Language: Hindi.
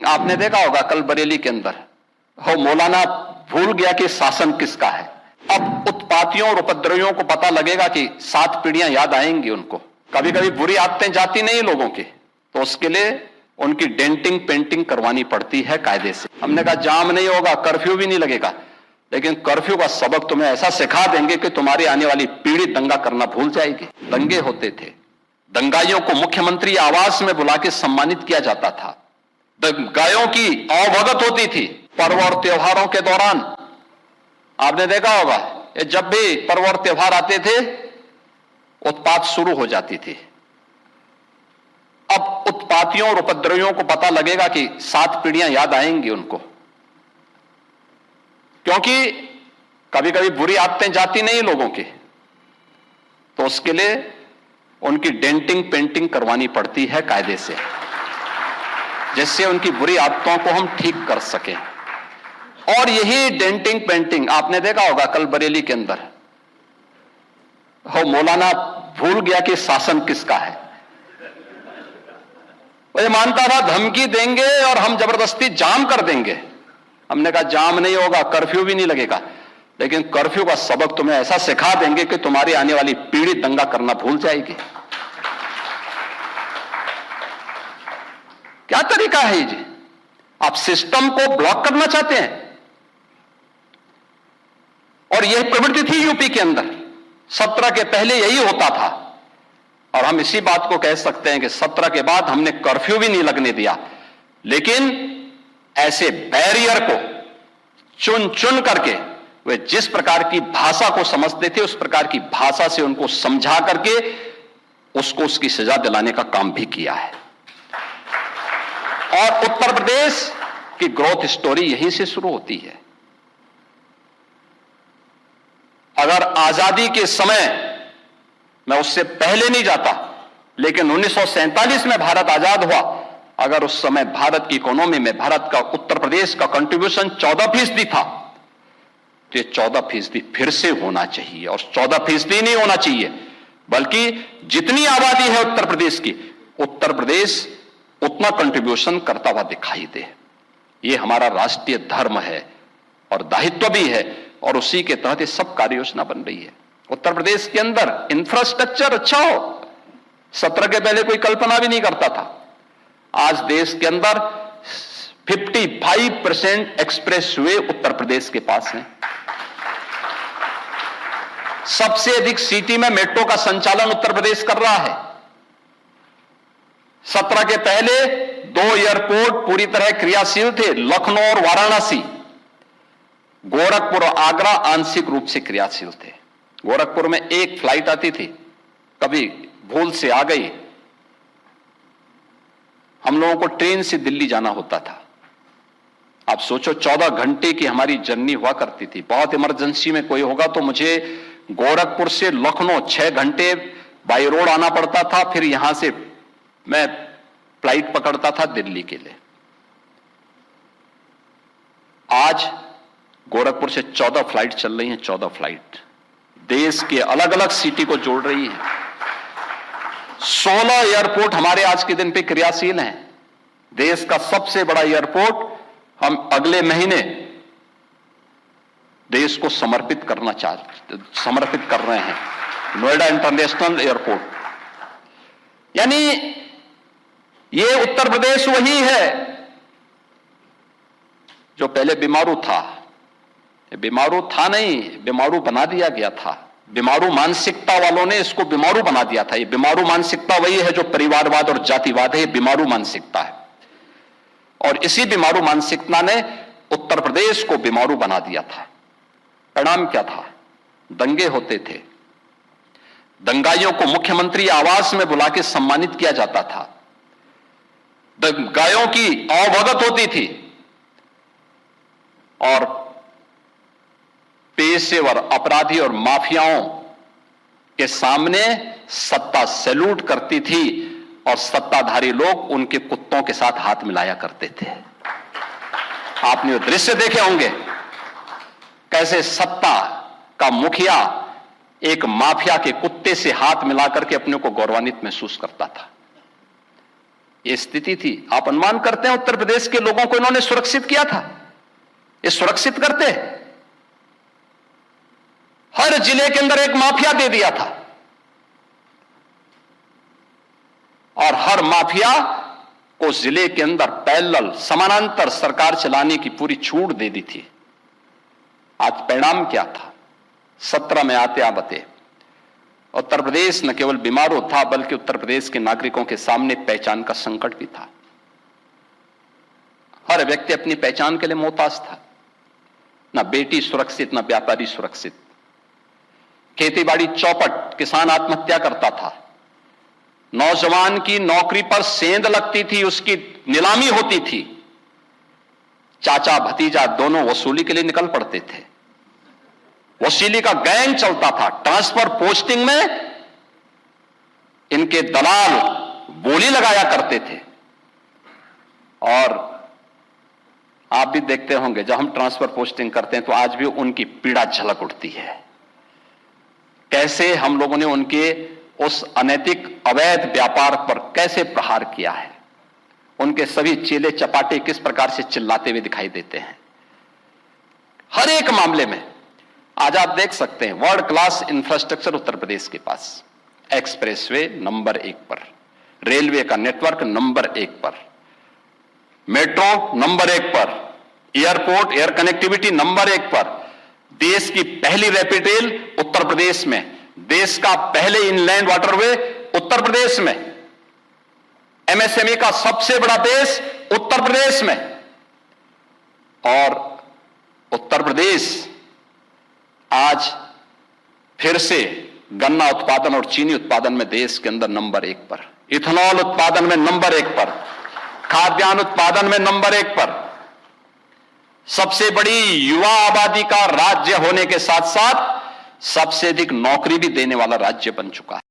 आपने देखा होगा कल बरेली के अंदर हो मौलाना भूल गया कि शासन किसका है। अब उत्पातियों और उपद्रवियों को पता लगेगा कि 7 पीढ़ियां याद आएंगी उनको। कभी कभी बुरी आदतें जाती नहीं लोगों की, तो उसके लिए उनकी डेंटिंग पेंटिंग करवानी पड़ती है कायदे से। हमने कहा जाम नहीं होगा, कर्फ्यू भी नहीं लगेगा, लेकिन कर्फ्यू का सबक तुम्हें ऐसा सिखा देंगे कि तुम्हारी आने वाली पीढ़ी दंगा करना भूल जाएगी। दंगे होते थे, दंगाइयों को मुख्यमंत्री आवास में बुला के सम्मानित किया जाता था, दंगाइयों की अवभगत होती थी। पर्व और त्योहारों के दौरान आपने देखा होगा जब भी पर्व और त्योहार आते थे उत्पात शुरू हो जाती थी। अब उत्पातियों और उपद्रवियों को पता लगेगा कि 7 पीढ़ियां याद आएंगी उनको, क्योंकि कभी कभी बुरी आदतें जाती नहीं लोगों की, तो उसके लिए उनकी डेंटिंग पेंटिंग करवानी पड़ती है कायदे से, जिससे उनकी बुरी आदतों को हम ठीक कर सकें। और यही डेंटिंग पेंटिंग आपने देखा होगा कल बरेली के अंदर हो मौलाना भूल गया कि शासन किसका है। वो मानता था धमकी देंगे और हम जबरदस्ती जाम कर देंगे। हमने कहा जाम नहीं होगा, कर्फ्यू भी नहीं लगेगा, लेकिन कर्फ्यू का सबक तुम्हें ऐसा सिखा देंगे कि तुम्हारी आने वाली पीढ़ी दंगा करना भूल जाएगी। क्या तरीका है जी? आप सिस्टम को ब्लॉक करना चाहते हैं, और यह प्रवृत्ति थी यूपी के अंदर। 17 के पहले यही होता था, और हम इसी बात को कह सकते हैं कि 17 के बाद हमने कर्फ्यू भी नहीं लगने दिया, लेकिन ऐसे बैरियर को चुन चुन करके वे जिस प्रकार की भाषा को समझते थे उस प्रकार की भाषा से उनको समझा करके उसको उसकी सजा दिलाने का काम भी किया है। और उत्तर प्रदेश की ग्रोथ स्टोरी यहीं से शुरू होती है। अगर आजादी के समय, मैं उससे पहले नहीं जाता, लेकिन 1947 में भारत आजाद हुआ, अगर उस समय भारत की इकोनॉमी में भारत का उत्तर प्रदेश का कंट्रीब्यूशन 14% था, तो ये 14% फिर से होना चाहिए। और 14% नहीं होना चाहिए, बल्कि जितनी आबादी है उत्तर प्रदेश की, उत्तर प्रदेश उतना कंट्रीब्यूशन करता हुआ दिखाई दे। ये हमारा राष्ट्रीय धर्म है और दायित्व भी है, और उसी के तहत ये सब कार्य योजना बन रही है। उत्तर प्रदेश के अंदर इंफ्रास्ट्रक्चर अच्छा हो, 17 के पहले कोई कल्पना भी नहीं करता था। आज देश के अंदर 55% एक्सप्रेस वे उत्तर प्रदेश के पास है। सबसे अधिक सिटी में मेट्रो का संचालन उत्तर प्रदेश कर रहा है। 17 के पहले 2 एयरपोर्ट पूरी तरह क्रियाशील थे, लखनऊ और वाराणसी। गोरखपुर और आगरा आंशिक रूप से क्रियाशील थे। गोरखपुर में एक फ्लाइट आती थी, कभी भूल से आ गई, हम लोगों को ट्रेन से दिल्ली जाना होता था। आप सोचो 14 घंटे की हमारी जर्नी हुआ करती थी। बहुत इमरजेंसी में कोई होगा तो मुझे गोरखपुर से लखनऊ 6 घंटे बाई रोड आना पड़ता था, फिर यहां से मैं फ्लाइट पकड़ता था दिल्ली के लिए। आज गोरखपुर से 14 फ्लाइट चल रही हैं, 14 फ्लाइट देश के अलग अलग सिटी को जोड़ रही है। 16 एयरपोर्ट हमारे आज के दिन पे क्रियाशील हैं। देश का सबसे बड़ा एयरपोर्ट हम अगले महीने देश को समर्पित कर रहे हैं, नोएडा इंटरनेशनल एयरपोर्ट। यानी ये उत्तर प्रदेश वही है जो पहले बीमारू था। बीमारू था नहीं, बीमारू बना दिया गया था। बीमारू मानसिकता वालों ने इसको बीमारू बना दिया था। ये बीमारू मानसिकता वही है जो परिवारवाद और जातिवाद है, ये बीमारू मानसिकता है। और इसी बीमारू मानसिकता ने उत्तर प्रदेश को बीमारू बना दिया था। परिणाम क्या था? दंगे होते थे, दंगाइयों को मुख्यमंत्री आवास में बुला के सम्मानित किया जाता था, दंगाइयों की अवभगत होती थी, और पेशेवर अपराधी और माफियाओं के सामने सत्ता सैल्यूट करती थी, और सत्ताधारी लोग उनके कुत्तों के साथ हाथ मिलाया करते थे। आपने वो दृश्य देखे होंगे, कैसे सत्ता का मुखिया एक माफिया के कुत्ते से हाथ मिलाकर के अपने को गौरवान्वित महसूस करता था। ये स्थिति थी। आप अनुमान करते हैं उत्तर प्रदेश के लोगों को इन्होंने सुरक्षित किया था? ये सुरक्षित करते? हर जिले के अंदर एक माफिया दे दिया था और हर माफिया को जिले के अंदर पैरेलल समानांतर सरकार चलाने की पूरी छूट दे दी थी। आज परिणाम क्या था? 17 में आते बते उत्तर प्रदेश न केवल बीमारू था बल्कि उत्तर प्रदेश के नागरिकों के सामने पहचान का संकट भी था। हर व्यक्ति अपनी पहचान के लिए मोहताज था। ना बेटी सुरक्षित, ना व्यापारी सुरक्षित। खेतीबाड़ी चौपट, किसान आत्महत्या करता था। नौजवान की नौकरी पर सेंध लगती थी, उसकी नीलामी होती थी। चाचा भतीजा दोनों वसूली के लिए निकल पड़ते थे। वसूली का गैंग चलता था। ट्रांसफर पोस्टिंग में इनके दलाल बोली लगाया करते थे। और आप भी देखते होंगे जब हम ट्रांसफर पोस्टिंग करते हैं तो आज भी उनकी पीड़ा झलक उठती है। कैसे हम लोगों ने उनके उस अनैतिक अवैध व्यापार पर कैसे प्रहार किया है। उनके सभी चेले चपाटे किस प्रकार से चिल्लाते हुए दिखाई देते हैं। हर एक मामले में आज आप देख सकते हैं world class infrastructure Uttar Pradesh के पास। एक्सप्रेसवे नंबर 1 पर, रेलवे का नेटवर्क नंबर 1 पर, मेट्रो नंबर 1 पर, एयरपोर्ट एयर कनेक्टिविटी नंबर 1 पर, देश की पहली रैपिड रेल उत्तर प्रदेश में, देश का पहले इनलैंड वाटरवे उत्तर प्रदेश में, एमएसएमई का सबसे बड़ा बेस उत्तर प्रदेश में। और उत्तर प्रदेश आज फिर से गन्ना उत्पादन और चीनी उत्पादन में देश के अंदर नंबर 1 पर, इथेनॉल उत्पादन में नंबर 1 पर, खाद्यान्न उत्पादन में नंबर 1 पर, सबसे बड़ी युवा आबादी का राज्य होने के साथ साथ सबसे अधिक नौकरी भी देने वाला राज्य बन चुका है।